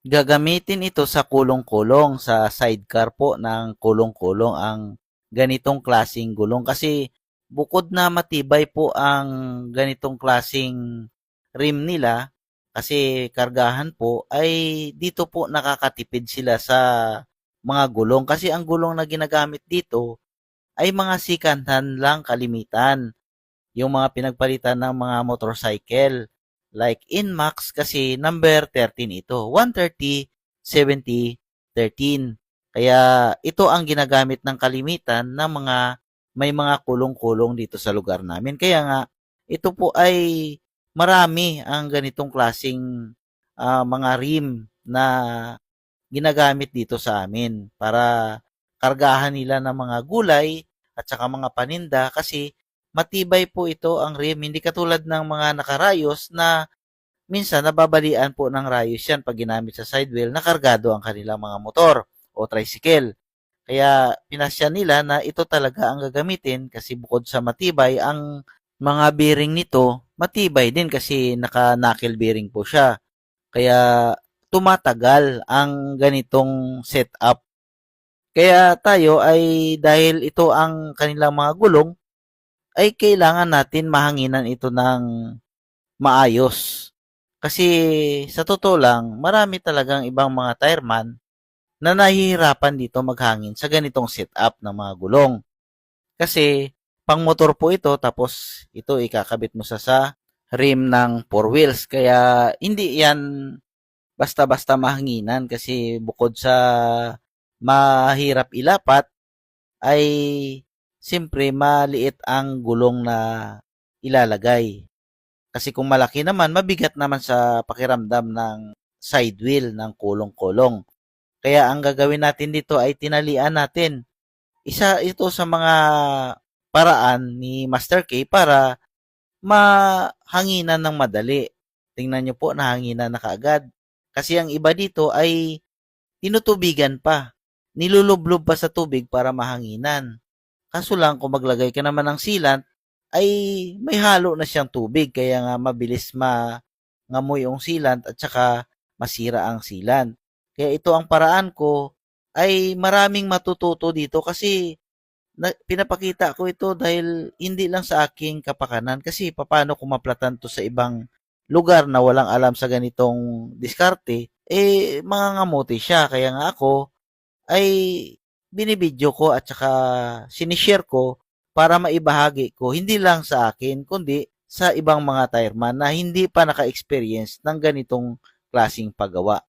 Gagamitin ito sa kulong-kulong, sa sidecar po ng kulong-kulong ang ganitong klasing gulong kasi bukod na matibay po ang ganitong klasing rim nila kasi kargahan po ay dito po nakakatipid sila sa mga gulong kasi ang gulong na ginagamit dito ay mga second hand lang kalimitan. Yung mga pinagpalitan ng mga motorcycle. Like Inmax kasi number 13 ito. 130, 70, 13. Kaya ito ang ginagamit ng kalimitan ng mga may mga kulong-kulong dito sa lugar namin. Kaya nga, ito po ay marami ang ganitong klasing mga rim na ginagamit dito sa amin para kargahan nila ng mga gulay at saka mga paninda kasi matibay po ito ang rim. Hindi katulad ng mga nakarayos na minsan nababalian po ng rayos yan pag ginamit sa sidewheel na kargado ang kanilang mga motor o tricycle. Kaya pinasya nila na ito talaga ang gagamitin kasi bukod sa matibay, ang mga bearing nito matibay din kasi naka-knuckle bearing po siya. Kaya tumatagal ang ganitong setup. Kaya tayo ay dahil ito ang kanilang mga gulong, ay kailangan natin mahanginan ito ng maayos. Kasi sa totoo lang, marami talagang ibang mga tireman na nahihirapan dito maghangin sa ganitong setup ng mga gulong. Kasi pang motor po ito tapos ito ikakabit mo sa rim ng four wheels. Kaya hindi yan basta-basta mahanginan kasi bukod sa mahirap ilapat ay siyempre maliit ang gulong na ilalagay. Kasi kung malaki naman, mabigat naman sa pakiramdam ng side wheel ng kulong-kulong. Kaya ang gagawin natin dito ay tinalian natin. Isa ito sa mga paraan ni Master K para mahanginan ng madali. Tingnan nyo po, nahanginan na kaagad. Kasi ang iba dito ay tinutubigan pa. Nilulublob pa sa tubig para mahanginan. Kaso lang, kung maglagay ka naman ng sealant, ay may halo na siyang tubig. Kaya nga mabilis mangamoy yung sealant at saka masira ang sealant. Kaya ito ang paraan ko ay maraming matututo dito kasi pinapakita ko ito dahil hindi lang sa aking kapakanan kasi paano kung maplatan to sa ibang lugar na walang alam sa ganitong diskarte, mangangamuti siya. Kaya nga ako ay binibidyo ko at saka sinishare ko para maibahagi ko hindi lang sa akin kundi sa ibang mga tireman na hindi pa naka-experience ng ganitong klasing paggawa.